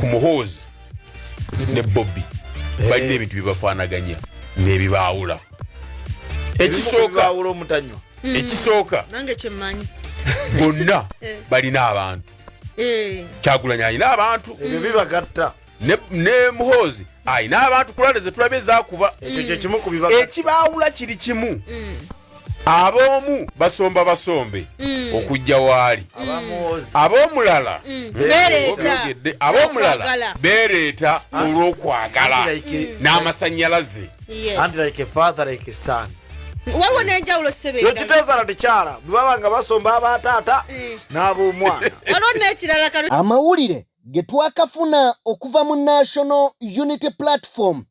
ku Muhoozi ne Bobi balina ebintu bibafaanaganya n'ebibaawula. Ekisooka nange kyemmanyi bonna balina abantu. Kyagulanyi alina abantu ebyo bibagatta ne Muhoozi alina abantu kulade ze tulabe zaakuba. Ekyo kye kimu ku bibagatta. Ekibaawula kiri kimu. Ab'omu basombe okujja waali. Ab'omulala beereeta olw'okwagala n'amasannyalaze. And like a father, like a son. Waliwo n'enjawulo ssebe ekiteezala tekyala bwe nga basomba abataata n'ab'omwana. Waliwo n'ekirala kano. Amawulire ge twakafuna okuva mu National Unity Platform,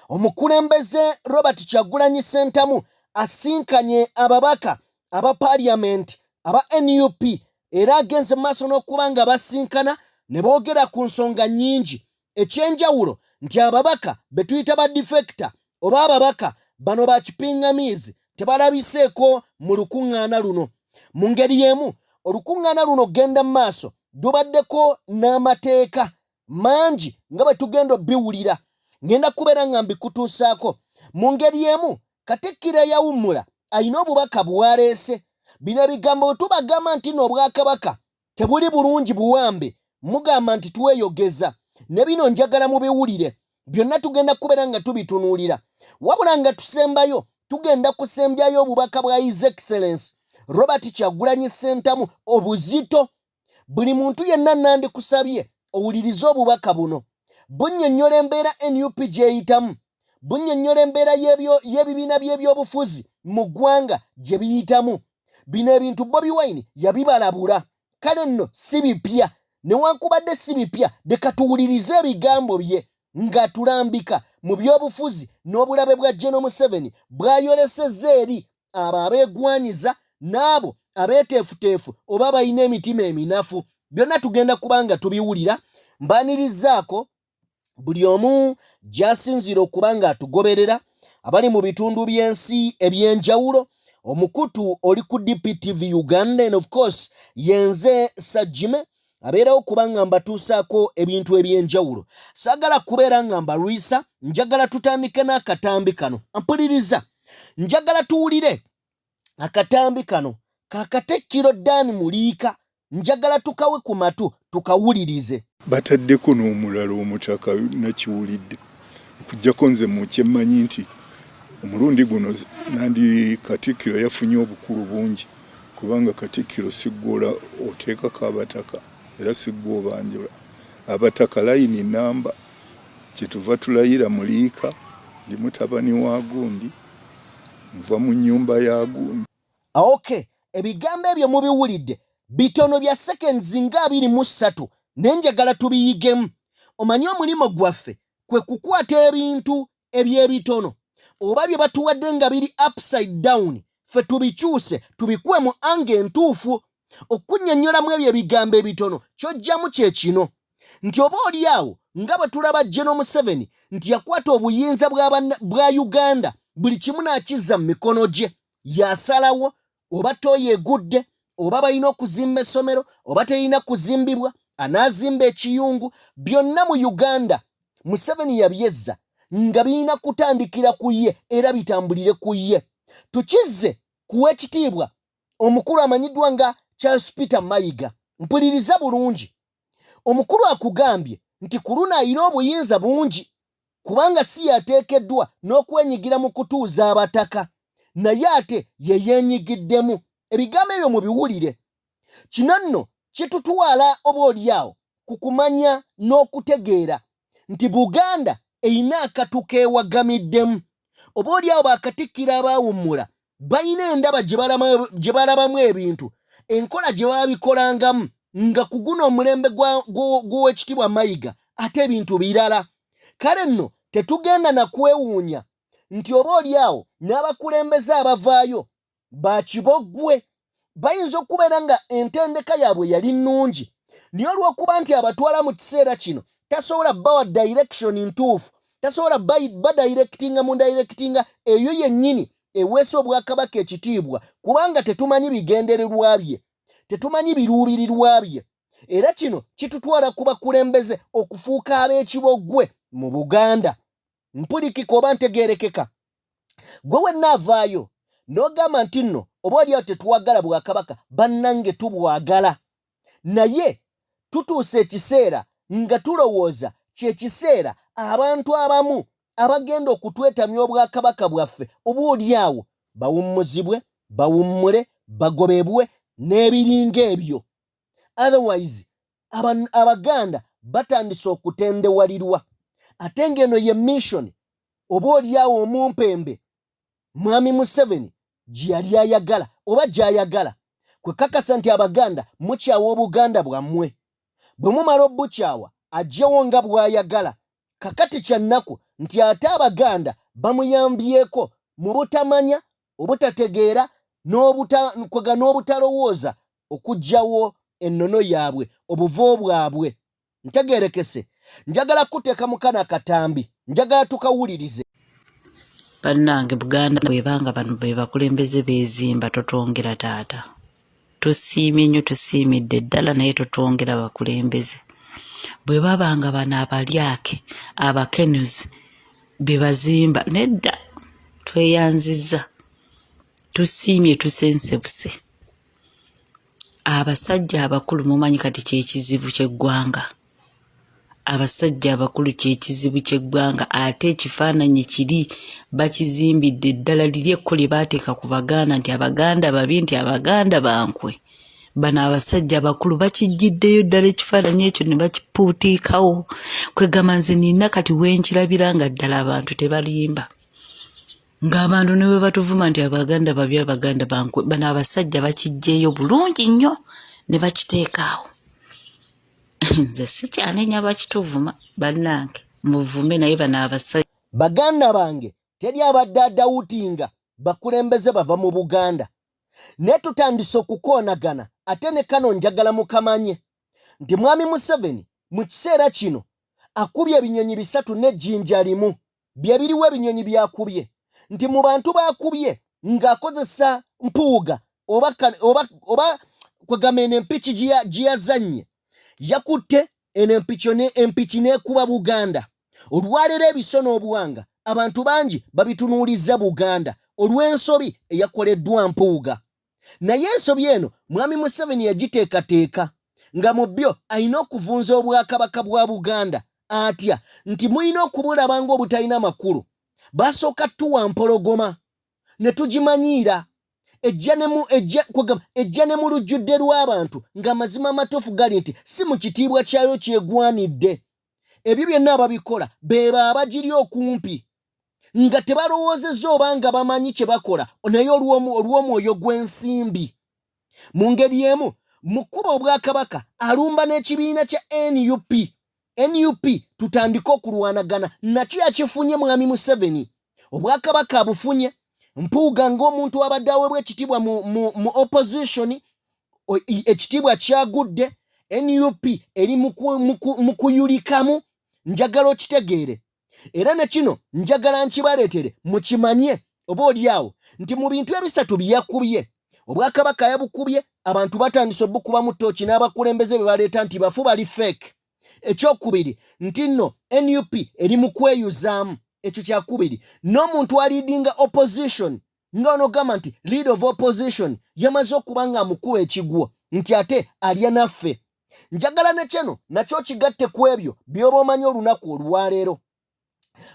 omukulembeze Robert Kyagulanyi Ssentamu asinkanye ababaka aba parliament aba NUP era agenze maaso n'okuba nga basinkana ne boogera ku nsonga nnyingi. Ekyenjawulo nti ababaka be tuyita ba defector oba ababaka bano ba kipingamiizi tebalabiseeko mu lukuŋŋaana luno. Mu ngeri y'emu olukuŋŋaana luno genda mu maaso lubaddeko n'amateeka mangi nga bwe tugenda obbiwulira. Ngenda kubeera nga mbikutuusaako. Mu ngeri y'emu Katikiro yawummula alina obubaka bwaleese. Bino ebigambo bwe tubagamba nti n'obwakabaka tebuli bulungi buwambe mugamba nti tuweeyogeza. Ne bino njagala mubiwulire. Byonna tugenda kubeera nga tubitunuulira. Wabula nga tusembayo tugenda kusembyayo obubaka bwa His Excellency Robert Kyagulanyi Ssentamu obuzito. Buli muntu yenna nandikusabye owulirize obubaka buno. Bunnyonnyola embeera NUP gy'eyitamu. Bunnyonnyola embeera y'ebibiina by'ebyobufuzi mu ggwanga gye biyitamu. Bino ebintu Bobi Wine yabibalabula. Kale nno si bipya. Newankubadde si bipya, leka tuwulirize ebigambo bye nga tulambika mu byobufuzi n'obulabe bwa General Museveni bw'ayolesezza eri abo abeegwanyiza n'abo abeeteefuteefu oba balina emitima eminafu. Byonna tugenda kubanga tubiwulira. Mbaanirizaako buli omu gy'asinzira okuba nga atugoberera abali mu bitundu by'ensi eby'enjawulo. Omukutu oli ku DPTV Uganda and of course yenze Sajjime abeerawo kuba nga mbatuusaako ebintu eby'enjawulo. Saagala kubeera nga mbalwisa, njagala tutandike n'akatambi kano. Mpuliriza, njagala tuwulire akatambi kano ka Katikiro Dani Muliika. Njagala tukawe ku matu tukawulirize. Bataddeko n'omulala omutaka nakiwulidde okuggyako nze mu kyemmanyi nti omulundi guno nandi Katikiro yafunye obukulu bungi kubanga Katikiro siggoola oteekako abataka era siggwa obanjula abataka layini namba kyetuva tulayira Muliika ndi mutabani wa gundi nva mu nnyumba ya gundi. Okay, ebigambo ebyo mubiwulidde bitono bya seconds nga 23 nenjagala tubiyigemu. Omanyi omulimu gwaffe kwe kukwata ebintu ebyebitono oba bye batuwadde nga biri upside down ffe tubikyuse tubikuwe mu ange entuufu. Okunnyonnyolamu ebyo ebigambo ebitono ky'ojjamu kye kino nti oba oli awo nga bwe tulaba General Museveni nti yakwata obuyinza bwa Uganda buli kimu n'akizza mu mikono gye. Yasalawo oba tooyo egudde oba balina okuzimba essomero oba terina kuzimbibwa anaazimba ekiyungu byonna mu Uganda Museveni yabyezza nga birina kutandikira ku ye era bitambulire ku ye. Tukizze kuwa ekitiibwa omukulu amanyiddwa nga Charles Peter Mayiga. Mpuliriza bulungi. Omukulu akugambye nti ku luno alina obuyinza bungi kubanga si yateekeddwa n'okwenyigira mu kutuuza abataka naye ate ye yeenyigiddemu. Ebigambo ebyo mubiwulire. Kino nno kitutwala oba oliawo ku kumanya n'okutegeera nti Buganda eyina akatuko ewagamiddemu. Oba oliawo Bakatikiro abaawummula balina endaba gye balabamu ebintu enkola gye babikolangamu nga ku guno omulembe gw'Oweekitiibwa Mayiga ate ebintu birala. Kale nno tetugenda na kwewuunya nti oba oliawo n'abakulembeze abavaayo bakiboggwe bayinza okubeera nga entendeka yaabwe yali nnungi naye olw'okuba nti abatwala mu kiseera kino tasobola bawa direction ntuufu, tasobola badirectinga mu directinga eyo yennyini eweesa obwakabaka ekitiibwa kubanga tetumanyi bigendererwa bye, tetumanyi biruubirirwa bye. era kino kitutwala kuba kulembeze okufuuka ab'ekibogwe mu Buganda. Mpulikika oba ntegeerekeka. Gwe wenna avaayo n'ogamba nti nno oba oliawo tetuwagala Bwakabaka, bannange tubwagala. Naye tutuuse ekiseera nga tulowooza kyekiseera abantu abamu abagenda okutwetamya Obwakabaka bwaffe oboolyawo bawummuzibwe, bawummule, bagobebwe n'ebiringa ebyo. Otherwise Abaganda batandise okutendewalirwa. Ate ng'eno ye mission oboolyawo omumpembe Mwami Museveni gye yali ayagala oba gy'ayagala. Kwe kakasa nti Abaganda mukyawa Obuganda bwammwe. Bwe mumala obukyawa ajjewo nga bw'ayagala. Kakati kyannaku nti ate Abaganda bamuyambyeko mu butamanya, obutategeera, n'obutalowooza okuggyawo ennono yaabwe, obuvo bwabwe. Ntegeerekese. Njagala kuteeka mu kana katambi. Njagala tukawulirize. Bannange Buganda bwebanga bano be bakulembeze beezimba totwongera taata. Tusiimye nnyo, tusiimidde ddala naye totwongera bakulembeze. Bwe babanga bano abalyake abakenuzi be bazimba nedda tweyanzizza. Tusiimye tusensebuse. Abasajja abakulu mumanyi kati kyekizibu ky'eggwanga. Abasajja abakulu kyekizibu ky'eggwanga, ate ekifaananyi kiri bakizimbidde ddala liri ekko lye baateeka ku Baganda nti Abaganda babi, nti Abaganda bankwe. Bano abasajja abakulu bakijjiddeyo ddala ekifaananyi ekyo ne bakipuutiikawo. Kwegamba nze nina kati wenkirabira nga ddala abantu tebalimba. Ng'abantu ne bwe batuvuma nti Abaganda babi, Abaganda bankwe, bano abasajja bakiggyeyo bulungi nnyo ne bakiteekaawo. Nze sikyanenya bakituvuma bannange, muvume naye bano abasajja. Baganda bange teri abadde adawutinga bakulembeze bava mu Buganda. Ne tutandise okukoonagana ate ne kano njagala mukamanye nti Mwami Museveni mu kiseera kino akubye ebinyonyi 3 n'ejjinja limu. Bye biriwo ebinyonyi byakubye. Nti mu bantu bakubye ng'akozesa mpuuga oba kwegamba eno empiki giyazanye. Yakutte eno empiki n'ekuba Buganda. Olwaleero ebisono obuwanga abantu bangi babitunuuliza Buganda olw'ensobi eyakoleddwa mpuuga. Naye ensobi eno Mwami Museveni yagiteekateeka nga mu byo alina okuvunza Obwakabaka bwa Buganda atya nti mulina okubulaba ng'obutalina makulu. Basooka tuwa mpologoma ne tugimanyiira ejja ne mu lujjudde lw'abantu ng'amazima amatuufu gali nti si mu kitiibwa kyayo kyegwanidde. Ebyo byonna ababikola beeba abagiri okumpi nga tebalowoozezza oba nga bamanyi kye bakola naye olw'omwoyo gw'ensimbi. Mu ngeri emu mu kkuba Obwakabaka alumba n'ekibiina kya NUP tutandike okulwanagana nakyo yakifunye Mwami Museveni. Obwakabaka abufunye mpuuga ng'omuntu abadde aweebwa ekitiibwa mu opposition, ekitiibwa kyagudde. NUP eri mu kuyulikamu. Njagala okitegeere era ne kino njagala nkibaleetere mukimanye oboolyawo nti mu bintu ebisatu byakubye Obwakabaka yabukubye, abantu batandise obukuba mu ttooki n'abakulembeze be baleeta nti bafu bali fake. Ekyokubiri nti nno NUP eri mu kweyuzaamu. Ekyo kyakubiri. N'omuntu aliidinga opposition ng'ono gamba nti lead of opposition yamaze okuba nga amukuba ekigwo nti ate alya naffe. Njagala ne kino nakyo kigatte ku ebyo by'oba omanyi olunaku olwaleero.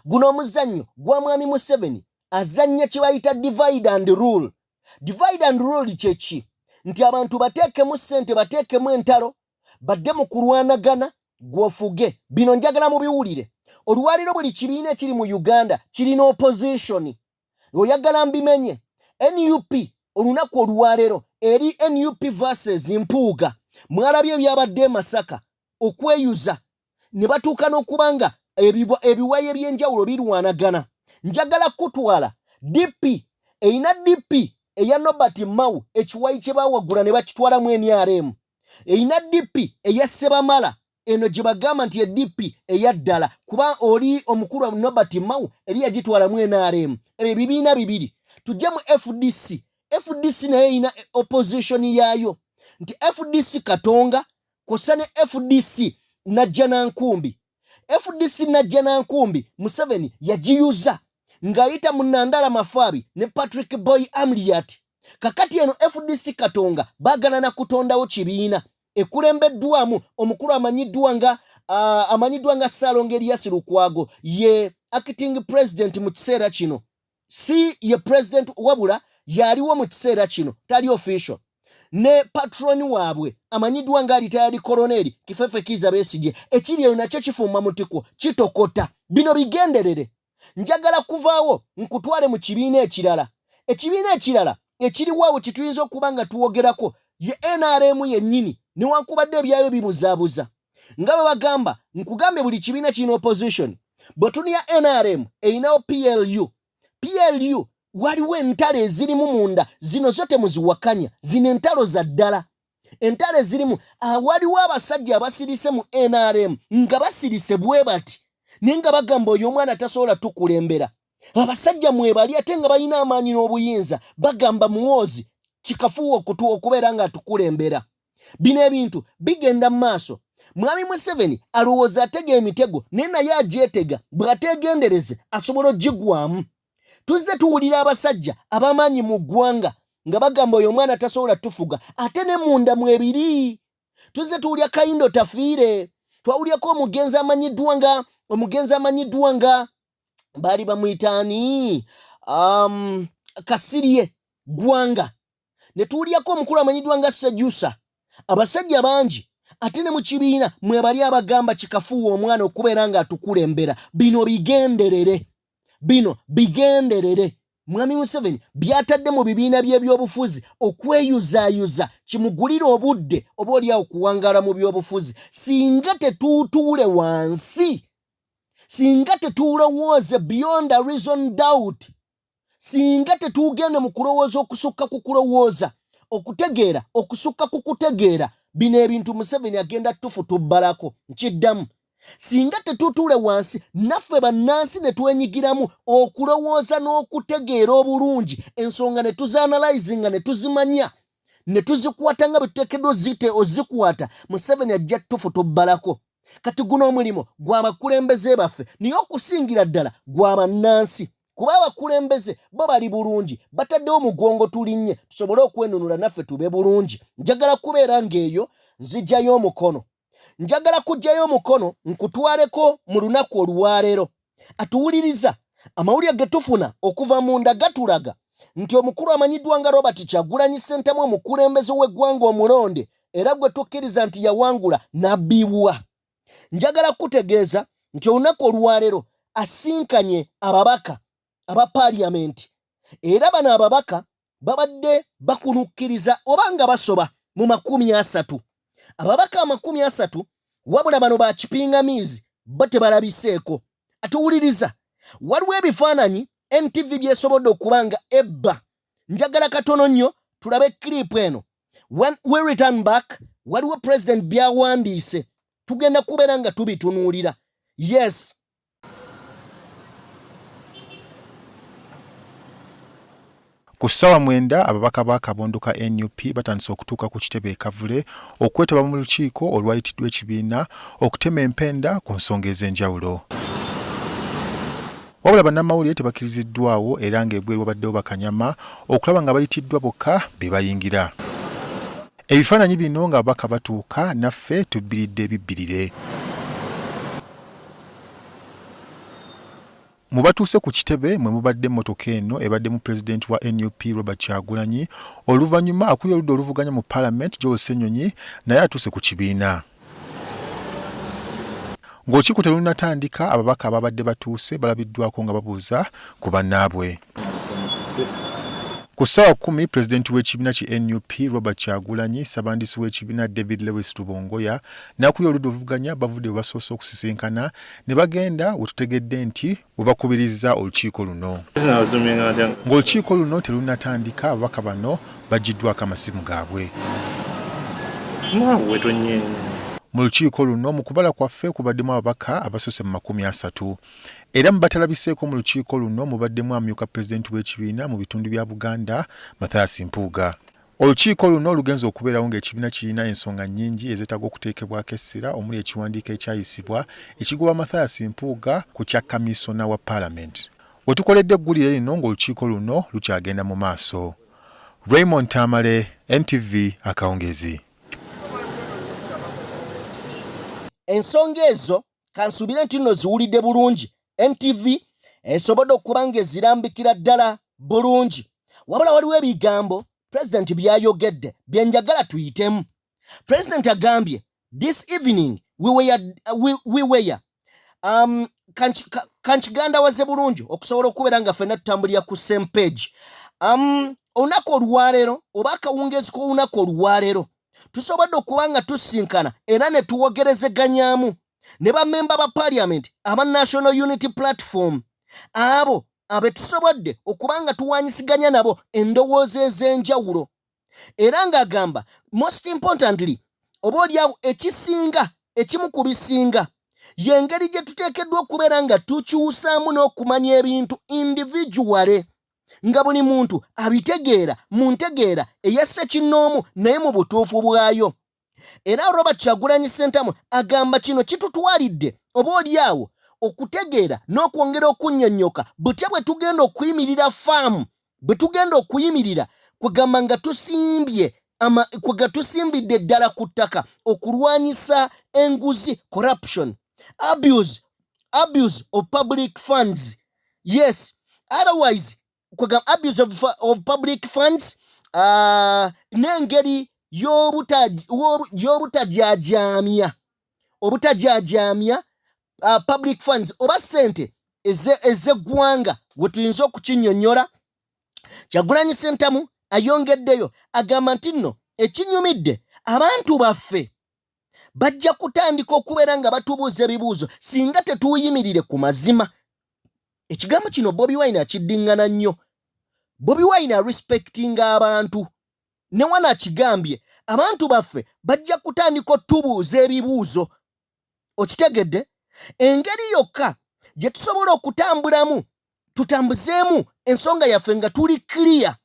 Guno omuzannyo gwa Mwami Museveni azannya kye bayita divide and rule. Divide and rule kyeki? Nti abantu bateekemu ssente, bateekemu entalo, badde mu kulwanagana, gwofuge. Bino njagala mubiwulire. Olwaliro buli kibiina ekiri mu Uganda kirina opposition. Oyagala mbimenye. NUP olunaku olwaleero eri NUP versus Mpuuga. Mwalabye byabadde Masaka okweyuza ne batuuka n'okubanga ebiwayi eby'enjawulo birwanagana. Njagala kutwala DP eyina DP eya Nobert Mau ekiwayi kye baawagula ne bakitwalamu NRM. Eyina DP eya Sebamala eno gye bagamba nti DP eya ddala kuba oli omukulu wa Nobert Mau eri yagitwalamu NRM. Ebyo bibiina bibiri. Tujje mu FDC. FDC naye eyina opposition yaayo. Nti FDC Katonga kusane FDC na Janankumbi. FDC na Janankumbi Museveni yajiyuza ngaita munandala mafabi ne Patrick Boy Amliat. Kakati eno FDC katonga bagana na kutondawo kibiina ekulembeddwamu omukulu amanyiddwa nga Salongeri Yasirukwago ye acting president mu kiseera kino. Si ye president wabula yaliwo mu kiseera kino tali official. Ne patroni waabwe amanyiddwa nga retired colonel Kifefe Kiza Besigye ekiri eyo nakyo kifumba mutiko kitokota. Bino bigenderere njagala kuvaawo nkutwale mu kibiina ekirala. Ekibiina ekirala ekiri waawo kituyinza okuba nga tuwogerako ye NRM yennyini newankubadde ebyayo bibuzaabuza. Nga bwe bagamba nkugambe buli kibiina kirina opposition. Bwetuni ya NRM eyinawo PLU waliwo entalo ezirimu munda zino zote muziwakanya zino entalo za ddala. Entalo ezirimu waliwo abasajja abasirise mu NRM nga basirise bwe bati naye nga bagamba oyo omwana tasobola tukulembera. Abasajja mwebali ate nga balina amaanyi n'obuyinza bagamba muwozi kikafuwa okubeera nga tukulembera. Bino ebintu bigenda mu maaso. Mwami Museveni alowooza atega emitego naye naye agyetega bw'ategendereze asobola ogigwamu. Tuzze tuwulira abasajja abamaanyi mu ggwanga nga bagamba oyo omwana tasobola tufuga ate ne munda mwebiri. Tuzze tuwulya Kayindo tafiire. Twawulyako omugenzi amanyiddwa nga baali bamuyitaani Kasirye Gwanga. Ne tuwulyako omukulu amanyiddwa nga Sejusa. Abasajja bangi ate ne mu kibiina mwebali abagamba kikafuwa omwana okubeera nga atukulembera. Bino bigenderere. Mwami Museveni byatadde mu bibiina by'ebyobufuzi okweyuzaayuza kimugulira obudde oba oli awo kuwangala mu byobufuzi. Singa tetuutuule wansi, singa tetulowooze beyond a reason doubt, singa tetugende mu kulowooza okusukka ku kulowooza, okutegeera okusukka ku kutegeera, bino ebintu Museveni agenda tufutubbalako. Nkiddamu, singa tetutuule wansi naffe bannansi ne twenyigiramu okulowooza n'okutegeera obulungi ensonga ne tuzianalizinga ne tuzimanya ne tuzikwata nga bwe tuteekeddwa ozikwata, Museveni ajja tufutubbalako. Kati guno omulimo gw'abakulembeze baffe naye okusingira ddala gw'abannansi. Kuba abakulembeze bo bali bulungi bataddewo mugongo tulinnye tusobole okwenunula naffe tube bulungi. Njagala kubeera ng'eyo nzijjayo omukono. Njagala kujjayo omukono nkutwaleko mu lunaku olwaleero. Atuwuliriza amawulire ge tufuna okuva munda gatulaga nti omukulu amanyiddwa nga Robert Kyagulanyi Ssentamu omukulembeze w'eggwanga omulonde era gwe tukkiriza nti yawangula n'abbibwa. Njagala kutegeeza nti olunaku olwaleero asinkanye ababaka aba parliament era bano ababaka babadde bakunukkiriza oba nga basoba mu 30. Ababaka 30 wabula bano ba kipingamizi bo tebalabiseeko. Atuwuliriza waliwo ebifaananyi NTV byesobodde okubanga ebba. Njagala katono nnyo tulabe clip eno. When we return back waliwo president byawandiise tugenda kubeera nga tubitunuulira. Yes. Ku ssaawa 9 ababaka ba kabondo ka NUP batandise okutuuka ku kitebe Kavule okwetaba mu lukiiko olwayitiddwa ekibiina okutema empenda ku nsonga ez'enjawulo. Wabula bannamawulire tebakkiriziddwawo era ng'ebweru wabaddewo bakanyama okulaba nga bayitiddwa bokka be bayingira. Ebifaananyi bino nga ababaka batuuka naffe tubbiridde ebibbirire. Mubatuuse ku kitebe mwe mubadde emmotoka eno ebadde mu president wa NUP Robert Kyagulanyi oluvannyuma akulira oludda oluvuganya mu Parliament Joel Ssenyonyi naye atuuse ku kibiina. Ng'olukiiko terunnatandika ababaka ababadde batuuse balabiddwako nga babuuza ku bannaabwe. Ku ssaawa 10 pulezidenti w'ekibiina ki NUP Robert Kyagulanyi ssabandisi w'ekibiina David Lewis Rubongoya n'akulira oludda oluvuganya bavudde we basoose okusisinkana ne bagenda we tutegedde nti we bakubirizza olukiiko luno. Ng'olukiiko luno terunnatandika ababaka bano baggiddwako amasimu gaabwe. Mu lukiiko luno mu kubala kwaffe kubaddemu ababaka abasoose mu 30. Era mubatalabiseeko mu lukiiko luno mubaddemu amyuka pulezidenti w'ekibiina mu bitundu bya Buganda Mathias Mpuuga. Olukiiko luno lugenza okubeerawo ng'ekibiina kirina ensonga nnyingi ezeetaaga okuteekebwako essira omuli ekiwandiiko ekyayisibwa ekigoba Mathias Mpuuga ku kya kamisona wa Paalamenti. We tukoledde eggulire lino ng'olukiiko luno lukyagenda mu maaso. Raymond Tamale, NTV Akawungezi. Ensonga ezo kansuubire nti nno ziwulidde bulungi. NTV esobodde okuba ng'ezirambikira ddala bulungi. Wabula waliwo ebigambo President byayogedde byenjagala tuyitemu. President agambye this evening we were kanchiganda waze bulungi okusobola okubeera nga ffenna tutambulira ku same page. Olunaku olwaleero oba akawungeezi k'olunaku olwaleero tusobodde okuba nga tusinkana era ne tuwogerezeganyaamu ne bammemba ba Parliament aba National Unity Platform abo abetusobodde okuba nga tuwanyisiganya nabo endowooza ez'enjawulo. Era ng'agamba most importantly oba oliawo ekimu ku bisinga y'engeri gye tuteekeddwa okubeera nga tukyusaamu n'okumanya ebintu individually nga buli muntu abitegeera mu ntegeera eyasse kinnoomu naye mu butuufu bwayo. Era Robert Kyagulanyi Ssentamu agamba kino kitutwalidde oba oliawo okutegeera n'okwongera okunnyonnyoka butya bwe tugenda okuyimirira faamu bwe tugenda okuyimirira kwegamba nga tusimbidde ddala ku ttaka okulwanyisa enguzi, corruption, abuse of public funds. Yes, otherwise kwegamba abuse of public funds n'engeri y'obutajaajamya public funds oba ssente ez'eggwanga we tuyinza okukinnyonnyola. Kyagulanyi Ssentamu ayongeddeyo agamba nti nno ekinyumidde abantu baffe bajja kutandika okubeera nga batubuuza ebibuuzo singa tetuyimirire ku mazima. Ekigambo kino Bobi Wine akiddiŋŋana nnyo. Bobi Wine arespectinga abantu. Ne wana akigambye abantu baffe bajja kutandika otubuuza ebibuuzo. Okitegedde? Engeri yokka gye tusobola okutambulamu tutambuzeemu ensonga yaffe nga tuli clear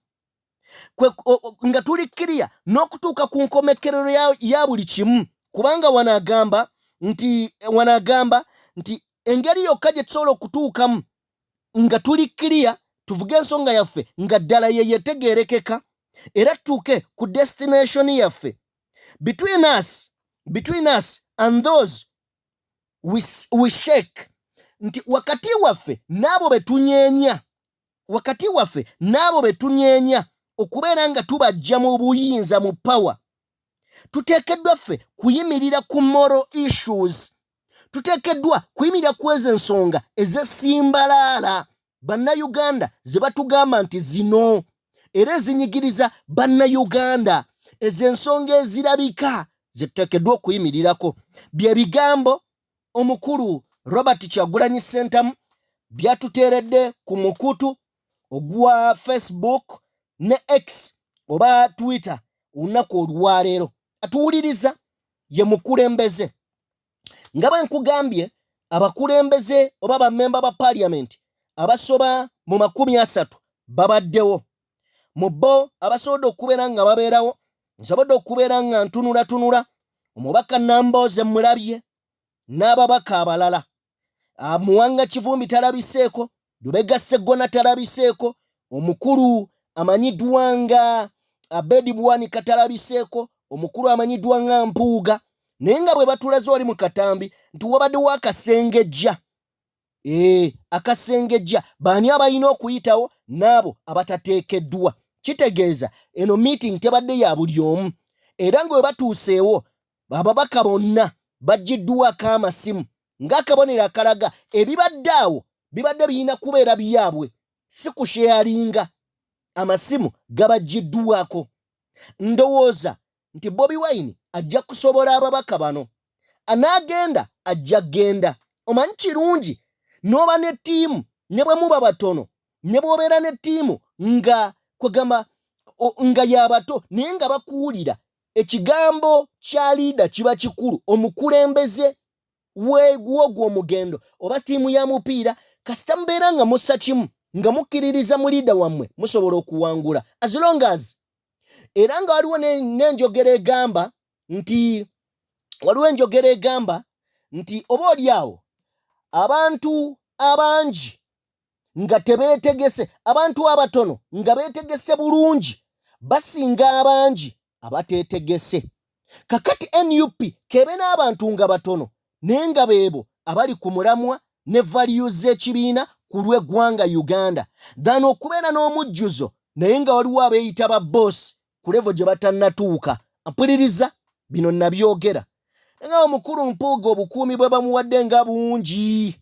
n'okutuuka ku nkomekerero ya buli kimu. Kubanga wanagamba nti engeri yokka gye tusobola okutuukamu nga tuli clear tuvuge ensonga yaffe nga ddala ye yetegeerekeka era tutuuke ku destination yaffe. Between us and those we shake nti wakati waffe n'abo betunyeenya okubeera nga tubajja mu buyinza mu power. Tuteekeddwa ffe kuyimirira ku moral issues. Tuteekeddwa kuyimirira ku ezo ensonga ez'essimbalaala bannayuganda ze batugamba nti zino era ezinyigiriza bannayuganda. Ezo ensonga ezirabika ze tuteekeddwa okuyimirirako. Bye bigambo omukulu Robert Kyagulanyi Ssentamu byatuteeredde ku mukutu ogwa Facebook ne X oba Twitter olunaku olwaleero. Atuwuliriza ye mukulembeze. Nga bwe nkugambye abakulembeze oba bammemba ba Parliament abasoba mu 30 babaddewo. Mu bo abasobodde okubeera nga babeerawo nsobodde okubeera nga ntunula omubaka Nambooze mulabye n'ababaka abalala. Muwanga Kivumbi talabiseeko, Lubega Sseggona talabiseeko, omukulu amanyiddwa nga Abedi Bwanika talabiseeko, omukulu amanyiddwa nga Mpuuga. Naye nga bwe batulaze wali mu katambi nti wabaddewo akasengejja. Akasengejja baani abalina okuyitawo n'abo abatateekeddwa. Kitegeeza eno meeting tebadde ya buli omu. Era nga bwe batuuseewo ababaka bonna baggiddwako amasimu ng'akabonero akalaga ebibadde awo bibadde birina kubeera byabwe, si kusheyalinga. Amasimu gabaggiddwako. Ndowooza nti Bobi Wine ajja kusobola ababaka bano. Anaagenda ajja genda. Omanyi kirungi n'oba ne ttiimu ne bwe muba batono ne bw'obeera ne ttiimu nga kwegamba nga y'abato naye nga bakuwulira ekigambo kya liida kiba kikulu. Omukulembeze w'ogwo omugendo oba ttiimu ya mupiira kasita mubeera nga mussa kimu nga mukkiririza mu liida wammwe musobola okuwangula as long as era nga waliwo n'enjogera egamba nti oba olyawo abantu abangi nga tebeetegese, abantu abatono nga beetegese bulungi basinga abangi abateetegese. Kakati NUP kebe n'abantu nga batono naye nga beebo abali ku mulamwa ne values z'ekibiina ku lw'eggwanga Uganda than okubeera n'omujjuzo naye nga waliwo abeeyita ba boss ku levo gye batannatuuka. Mpuliriza bino nabyogera nga omukulu Mpuuga obukuumi bwe bamuwadde nga bungi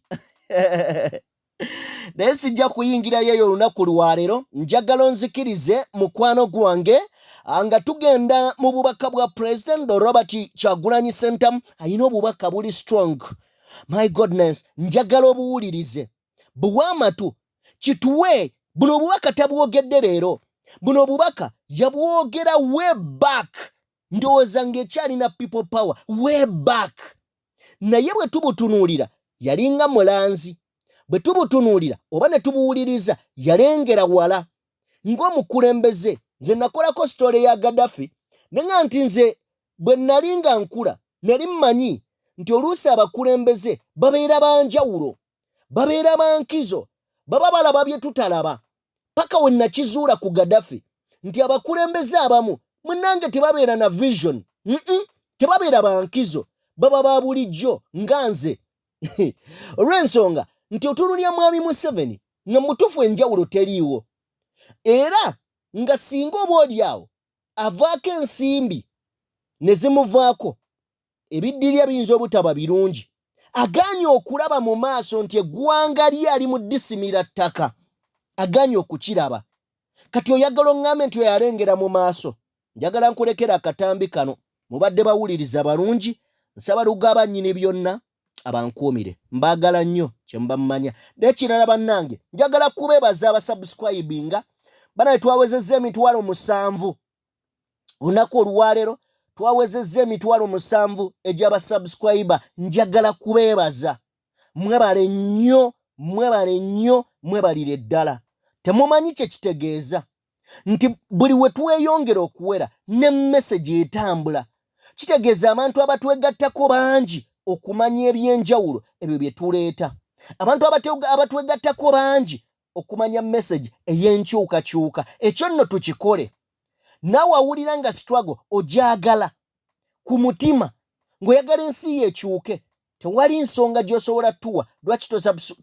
naye sijja kuyingirayo eyo olunaku lwaleero. Njagala onzikirize mukwano gwange nga tugenda mu bubaka bwa President Robert Kyagulanyi Ssentamu. Alina obubaka buli strong. My goodness, njagala obuwulirize buwa amatu kituwe. Buno obubaka tabwogedde leero, buno obubaka yabwogera way back. Ndowooza ng'ekyalina people power way back. Naye bwe tubutunuulira yalinga mulanzi, bwe tubutunuulira oba ne tubuwuliriza yalengera wala. Ng'omukulembeze nze nakolako story ya Gaddafi nenga nti nze bwe nalinga nkula nali mmanyi nti oluusi abakulembeze babeera banjawulo, babeera bankizo, baba balaba bye tutalaba. Paka we nakizuula ku Gaddafi nti abakulembeze abamu munnange tebabeera na vision, tebabeera bankizo, baba ba bulijjo nga nze. Olw'ensonga nti otunulya mwami Museveni nga mutuufu enjawulo teriiwo, era nga singa oba olyawo avaako ensimbi ne zimuvaako ebiddirya biyinza obutaba birungi, agaanye okulaba mu maaso nti eggwanga lye ali mu disimira ttaka, agaanye okukiraba. Kati oyagala oŋŋambe nti oyalengera mu maaso. Njagala nkulekera akatambi kano mubadde bawuliriza balungi. Nsaba Lugaba nnyini byonna abankuumire. Mbaagala nnyo kye muba mumanya. N'ekirala bannange njagala kubeebaza abasubscribinga banaye twawezezza emitwalo 7 olunaku olwaleero, twawezezza emitwalo 7 egy'abasubscriber. Njagala kubeebaza, mwebale nnyo, mwebale nnyo, mwebalire ddala. Temumanyi kye kitegeeza nti buli we tweyongera okuwera ne message etambula, kitegeeza abantu abatwegattako bangi okumanya ebyenjawulo ebyo bye tuleeta, abantu abatwegattako bangi okumanya message ey'enkyukakyuka. Ekyo nno tukikole. Naawe awulira nga struggle ogyagala ku mutima ng'oyagala ensi yekyuke, tewali nsonga gy'osobola tuwa lwaki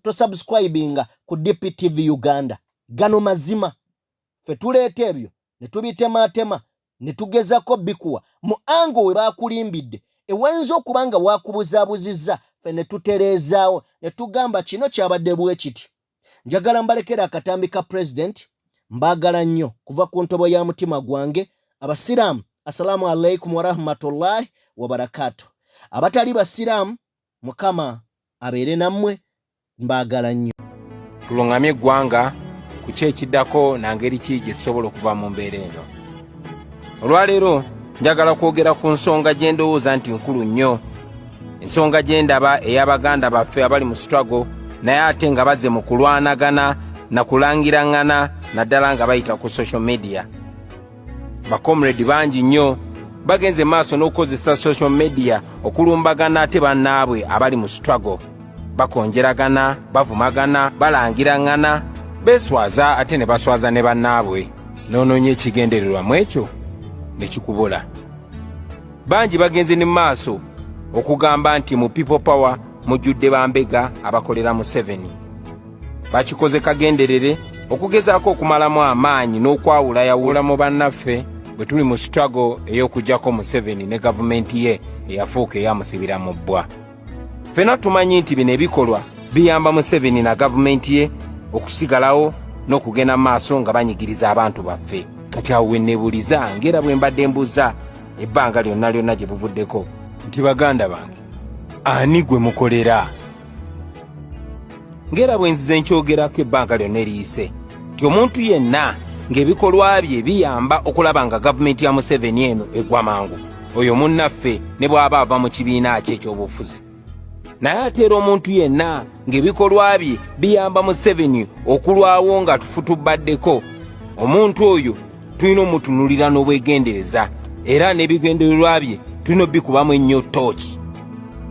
tosubscribinga ku DPTV Uganda. Gano mazima. Fe tuleeta ebyo ne tubitematema ne tugezako bikuwa mu ango we baakulimbidde ewenza okuba nga waakubuzaabuzizza, fe ne tutereezaawo ne tugamba kino kyabadde bwe kiti. Njagala mbalekera akatambi ka President. Mbaagala nnyo kuva ku ntobo ya mutima gwange. Abasiraamu assalamu alaikum wa rahmatullahi wa barakatuh. Abatali basiraamu Mukama abeere nammwe. Mbaagala nnyo. Tulungamye eggwanga ku kyekiddako nangeri ki gye tusobola okuva mu mbeera eno. Olwaleero njagala kwogera ku nsonga gye ndowooza nti nkulu nnyo, ensonga gye ndaba ey'Abaganda baffe abali mu struggle naye ate nga bazze mu kulwanagana na kulangirangana naddala nga bayita ku social media. Bakomredi bangi nnyo bagenze maaso n'okukozesa social media okulumbagana ate bannaabwe abali mu struggle, bakonjeragana, bavumagana, balangirangana, beswaza ate ne baswaza ne bannaabwe. Noonoonye ekigendererwa mu ekyo ne kikubula. Bangi bagenze ne maaso okugamba nti mu people power mujjudde bambega abakolera mu 7. Bakikoze kagenderere okugezaako okumalamu amaanyi n'okwawulayawula mu bannaffe bwe tuli mu struggle ey'okujjako mu 7 ne gavumenti ye eyafuuka eyamusibira mu bbwa. Ffenna tumanyi nti bino ebikolwa biyamba mu 7 na gavumenti ye okusigalawo n'okugenda maaso nga banyigiriza abantu baffe. Kati awo wenneebuliza ngera bwe mbadde mbuza ebbanga lyonna lyonna gye buvuddeko nti baganda bange ani gwe mukolera? Ngera bwe nzize nkyogerako ebbanga lyonna eriyise nti omuntu yenna ng'ebikolwa bye biyamba okulaba nga gavumenti ya Museveni eno egwa mangu, oyo munnaffe ne bw'aba ava mu kibiina kye ekyobufuzi. Naye ate era omuntu yenna ng'ebikolwa bye biyamba Museveni okulwawo nga tufu tubbaddeko, omuntu oyo tulina omutunulira n'obwegendereza era n'ebigendererwa bye tulina obikubamu ennyo tooki.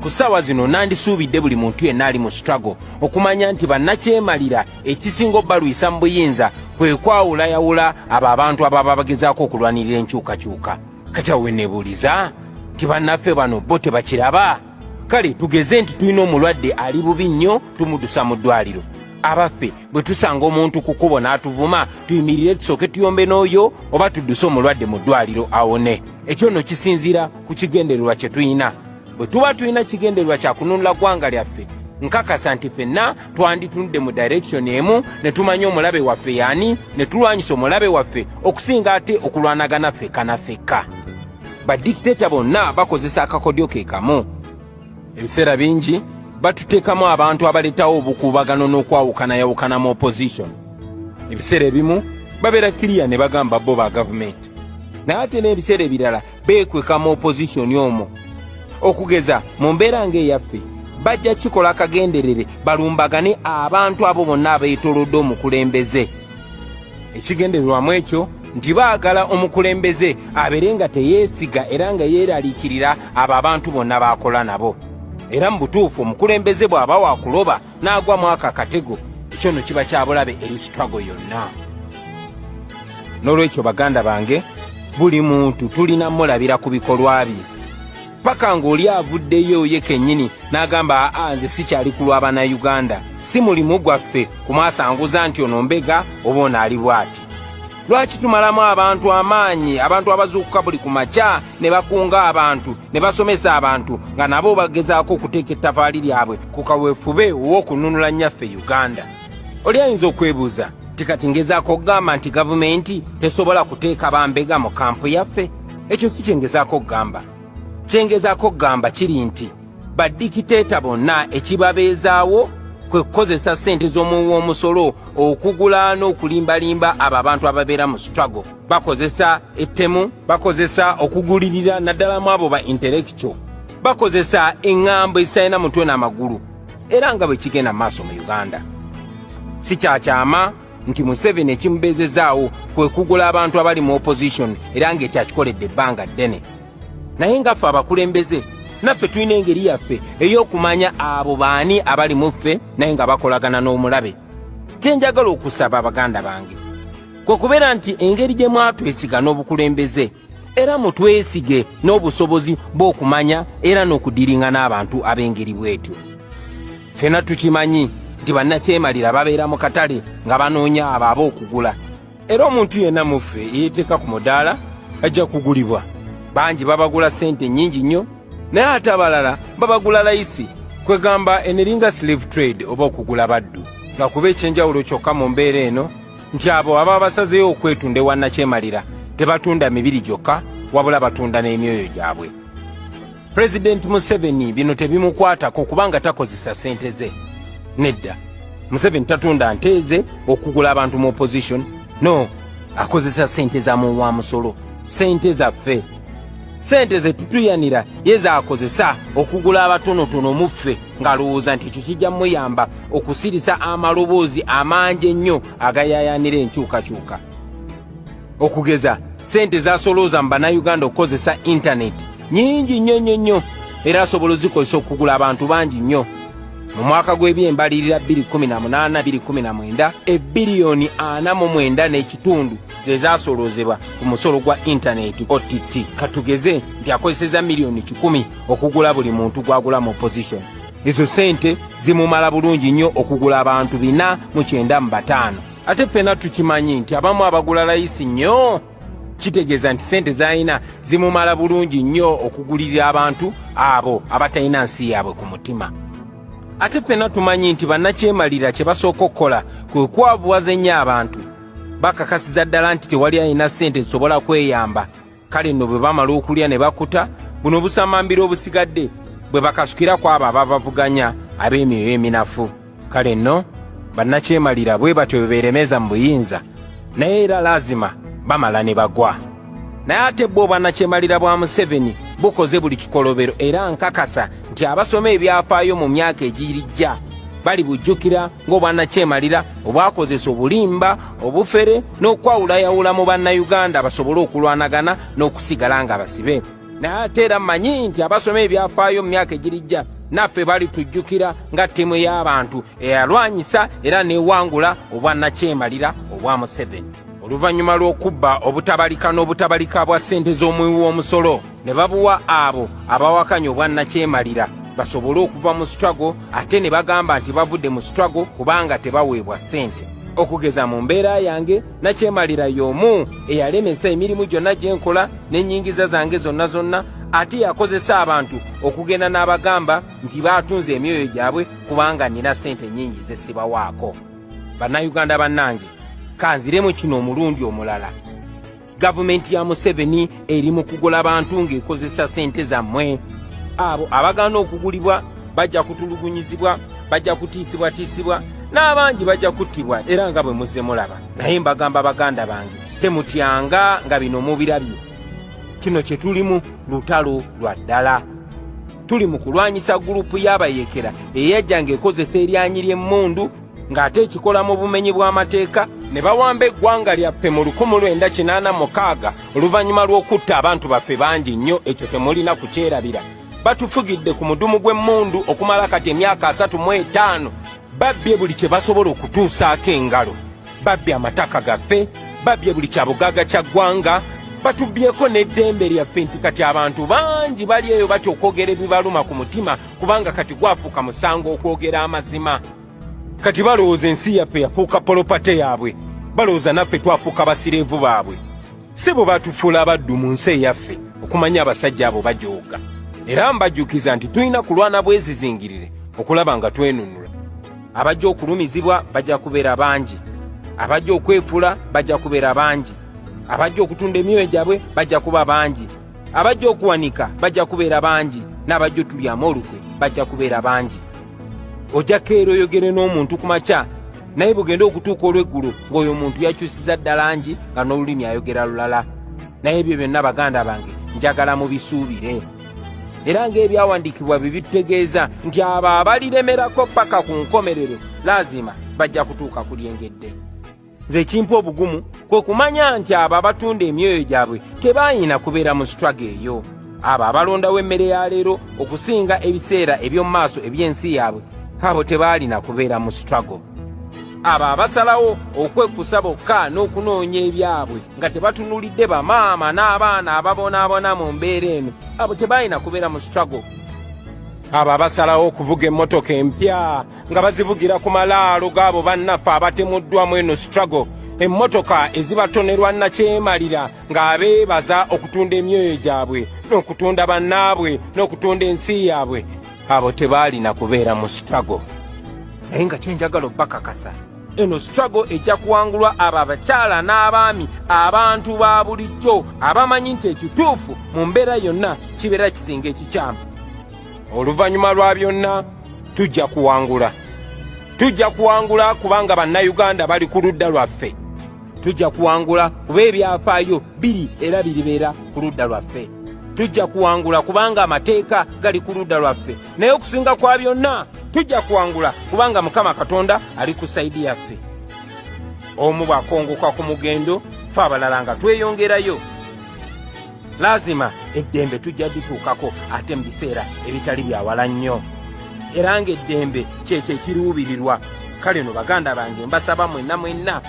Ku ssaawa zino nandisuubidde buli muntu yenna ali mu struggle okumanya nti bannakyemalira ekisinga obbalwisa mu buyinza kwe kwawulayawula abo abantu ababa bagezaako okulwanirira enkyukakyuka. Kati awo weneebuuliza nti bannaffe bano bo tebakiraba? Kale tugeze nti tulina omulwadde ali bubi nnyo tumuddusa mu ddwaliro. Abaffe bwe tusanga omuntu ku kkubo n'atuvuma tuyimirire tusooke tuyombe n'oyo oba tudduse omulwadde mu ddwaliro awone. Ekyo nno kisinziira ku kigendererwa kye tuyina. Bwe tuba tulina kigendererwa kya kununula ggwanga lyaffe nkakasa nti ffenna twanditunudde mu direction emu ne tumanya omulabe waffe yaani ne tulwanyisa omulabe waffe okusinga ate okulwanagana ffekka na ffekka. Badikiteeta bonna bakozesa akakodyo ke kamu. Ebiseera bingi batuteekamu abantu abaleetawo obukuubagano n'okwawukanayawukana mu opposition. Ebiseera ebimu babeera kiriya ne bagamba bo ba gavumenti, naye ate n'ebiseera ebirala beekweka mu opposition omwo. Okugeza mu mbeera ng'eyaffe bajja kikola akagenderere balumbagane abantu abo bonna abeetolodde omukulembeze. Ekigendererwamu ekyo nti baagala omukulembeze abeere nga teyeesiga era nga yeeraliikirira abo abantu bonna baakola nabo. Era mu butuufu omukulembeze bw'aba waakuloba n'agwa mu ako akatego, ekyo nno kiba kyabulabe eri struggle yonna. N'olwekyo baganda bange, buli muntu tulina mulabira ku bikolwa bye. Paka ng'oli avuddeyo ye kennyini n'agamba nze sikyali ku lw'Abannayuganda, si mulimu gwaffe kumwasanguza nti ono mbega oba ono ali bw'ati. Lwaki tumalamu abantu amaanyi, abantu abazuukuka buli ku makya ne bakunga abantu ne basomesa abantu nga nabo bagezaako okuteeka ettavaali lyabwe ku kaweefube ow'okununula nnyaffe Uganda? Oli ayinza okwebuuza nti kati ngezaako okugamba nti gavumenti tesobola kuteeka bambega mu kampu yaffe? Ekyo si kyengezaako okugamba. Kyengezaako okugamba kiri nti badikiteeta bonna ekibabeezaawo kwe kukozesa ssente z'omuwi w'omusolo okugula n'okulimbalimba abo abantu ababeera mu struggle. Bakozesa ettemu, bakozesa okugulirira naddala mu abo ba intellectual, bakozesa eŋŋambo ezitalina mutwe n'amagulu, era nga bwe kigenda maaso mu Uganda. Si kyakyama nti Museveni ekimubeezezaawo kwe kugula abantu abali mu opposition era ng'ekyakikoledde ebbanga ddene. Naye ngaffe abakulembeze naffe tulina engeri yaffe ey'okumanya abo baani abali mu ffe naye nga bakolagana n'omulabe. Kyenjagala okusaba abaganda bange kwe kubeera nti engeri gye mwatwesiga n'obukulembeze era mutwesige n'obusobozi bw'okumanya era n'okudiringa n'abantu ab'engeri bwetyo. Ffenna tukimanyi nti bannakyemalira babeera mu katale nga banoonya abo ab'okugula, era omuntu yenna mu ffe eyeeteeka ku mudaala ajja kugulibwa. Bangi babagula ssente nnyingi nnyo, naye ate abalala babagula layisi, kwegamba eneringa slave trade oba okugula baddu. Lwakuba ekyenjawulo kyokka mu mbeera eno nti abo ababa basazeeyo okwetunda ewannakyemalira tebatunda mibiri gyokka wabula batunda n'emyoyo gyabwe. President Museveni bino tebimukwatako kubanga takozesa ssente ze. Nedda, Museveni tatunda nte ze okugula abantu mu opposition. No, akozesa ssente za muwi wa musolo, ssente zaffe. Ssente ze tutuyanira ye zaakozesa okugula abatonotono mu ffe ng'alowooza nti ekyo kijja muyamba okusirisa amaloboozi amangi ennyo agayaayaanira enkyukakyuka. Okugeza ssente z'asolooza mu bannayuganda okukozesa intaneti nnyingi nnyo era asobola ozikozesa okugula abantu bangi nnyo. Mu mwaka gw'ebyembalirira 2018-2019 ebbiliyoni 49 n'ekitundu ze zaasoloozebwa ku musolo gwa intaneti OTT. Katugeze nti akozeseza miliyoni 10 okugula buli muntu gwagula mu opposition. Ezo ssente zimumala bulungi nnyo okugula abantu 495. Ate ffenna tukimanyi nti abamu abagula layisi nnyo, kitegeeza nti ssente z'alina zimumala bulungi nnyo okugulirira abantu abo abatalina nsi yaabwe ku mutima. Ate ffenna tumanyi nti bannakyemalira kye basooka okukola kwe kwavuwaza ennyo abantu. Bakakasiza ddala nti tewali alina ssente zisobola kweyamba. Kale nno bwe bamala okulya ne bakuta, buno obusamambiro obusigadde bwe bakasukira ku abo ababavuganya ab'emyoyo eminafu. Kale nno bannakyemalira bwe batyo bwe beeremeza mu buyinza, naye era lazima bamala ne bagwa. Naye ate bo bannakyemalira bwa Museveni bukoze buli kikolobero era nkakasa nti abasoma ebyafaayo mu myaka egirijja bali bujjukira ng'obwannakyemalira obwakozesa obulimba obufere n'okwawulayawula mu bannayuganda basobole okulwanagana n'okusigala nga basibe. naye ate era mmanyi nti abasoma ebyafaayo mu myaka egirijja naffe bali tujjukira nga ttiimu y'abantu eyalwanyisa era neewangula obwannakyemalira obwa Museveni. Oluvannyuma lw'okubba obutabalika n'obutabalika bwa ssente z'omuwi w'omusolo ne babuwa abo abawakanya obwannakyemalira basobole okuva mu struggle, ate ne bagamba nti bavudde mu struggle kubanga tebaweebwa ssente. Okugeza mu mbeera yange nakyemalira y'omu eyalemesa emirimu gyonna gye nkola n'ennyingiza zange zonna ate yakozesa abantu okugenda n'abagamba nti baatunze emyoyo gyabwe kubanga nina ssente nnyingi ze sibawaako. Bannayuganda bannange, kanziremu kino omulundi omulala. Gavumenti ya Museveni eri mu kugola bantu ng'ekozesa ssente zammwe. Abo abagana okugulibwa bajja kutulugunyizibwa, bajja kutiisibwatiisibwa, n'abangi bajja kuttibwa era nga bwe muzze mulaba. Naye mbagamba baganda bange, temutyanga nga bino mubirabye. Kino kye tulimu lutalo lwa ddala. Tuli mu kulwanyisa gurupu y'abayekera eyajja ng'ekozesa eryanyi ly'emmundu ng'ate ekikola mu bumenyi bw'amateeka ne bawamba eggwanga lyaffe mu 1986 oluvannyuma lw'okutta abantu baffe bangi nnyo. Ekyo temulina kukyerabira. Batufugidde ku mudumu gw'emmundu okumala kati emyaka 35. Babbye buli kye basobola okutuusaako engalo. Babbye amataka gaffe, babbye buli kyabugagga kya ggwanga, batubbyeko n'eddembe lyaffe nti kati abantu bangi bali eyo batya okwogera ebibaluma ku mutima kubanga kati gwafuuka musango okwogera amazima. Kati balowooza ensi yaffe yafuuka polopate yaabwe, balowooza naffe twafuuka basireevu baabwe. Si bo batufuula abaddu mu nsi eyaffe okumanya abasajja abo bajooga. Era mbajjukiza nti tulina kulwana bwezizingirire okulaba nga twenunula. Abajja okulumizibwa bajja kubeera bangi, abajja okwefula bajja kubeera bangi, abajja okutunda emyoyo gyabwe bajja kuba bangi, abajja okuwanika bajja kubeera bangi, n'abajja otulyamu olukwe bajja kubeera bangi. Ojja keera oyogere n'omuntu ku makya naye bugenda okutuuka olw'eggulu ng'oyo omuntu yakyusiza ddala ngi nga n'olulimi ayogera lulala. Naye ebyo byonna baganda bange njagala mubisuubire. Era ng'ebyawandiikibwa bibitutegeeza nti abo abaliremerako paka ku nkomerero lazima bajja kutuuka ku lyengedde. Nze kimpa obugumu kwe kumanya nti abo abatunda emyoyo gyabwe tebaayina kubeera mu struggle eyo. Abo abalondawo emmere ya leero okusinga ebiseera eby'omu maaso eby'ensi yaabwe, abo tebaalina kubeera mu struggle. Abo abasalawo okwekusa bokka n'okunoonya ebyabwe nga tebatunulidde bamaama n'abaana ababonaabona mu mbeera eno, abo tebalina kubeera mu struggle. Abo abasalawo okuvuga emmotoka empya nga bazivugira ku malaalo g'abo bannaffe abatemuddwamu eno struggle, emmotoka ezibatonerwa nnakyemalira ng'abeebaza okutunda emyoyo gyabwe n'okutunda bannaabwe n'okutunda ensi yaabwe, abo tebaalina kubeera mu struggle. Naye nga kyenjagala obbakakasa, eno struggle ejja kuwangulwa abo abakyala n'abaami abantu ba bulijjo abamanyi nti ekituufu mu mbeera yonna kibeera kisinga ekikyamu. Oluvannyuma lwa byonna tujja kuwangula. Tujja kuwangula kubanga bannayuganda bali ku ludda lwaffe. Tujja kuwangula kuba ebyafaayo biri era biribeera ku ludda lwaffe. Tujja kuwangula kubanga amateeka gali ku ludda lwaffe. Naye okusinga kwa byonna tujja kuwangula kubanga Mukama Katonda ali ku sayidi yaffe. Omu bw'akongoka ku mugendo, ffe abalala nga tweyongerayo. Lazima eddembe tujja dituukako ate mu biseera ebitali byawala nnyo. Era ng'eddembe kyekyo ekiruubirirwa. Kale no baganda bange mbasaba mwenna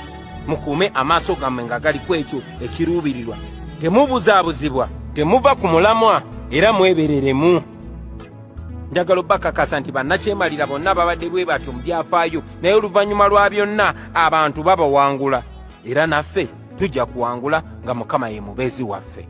mukuume amaaso gammwe nga gali ku ekyo ekiruubirirwa. Temubuzaabuzibwa, temuva ku mulamwa era mwebereremu. Njagala obbakakasa nti bannakyemalira bonna babadde bwe batyo mu byafaayo, naye oluvannyuma lwa byonna abantu babawangula. Era naffe tujja kuwangula nga Mukama ye mubeezi waffe.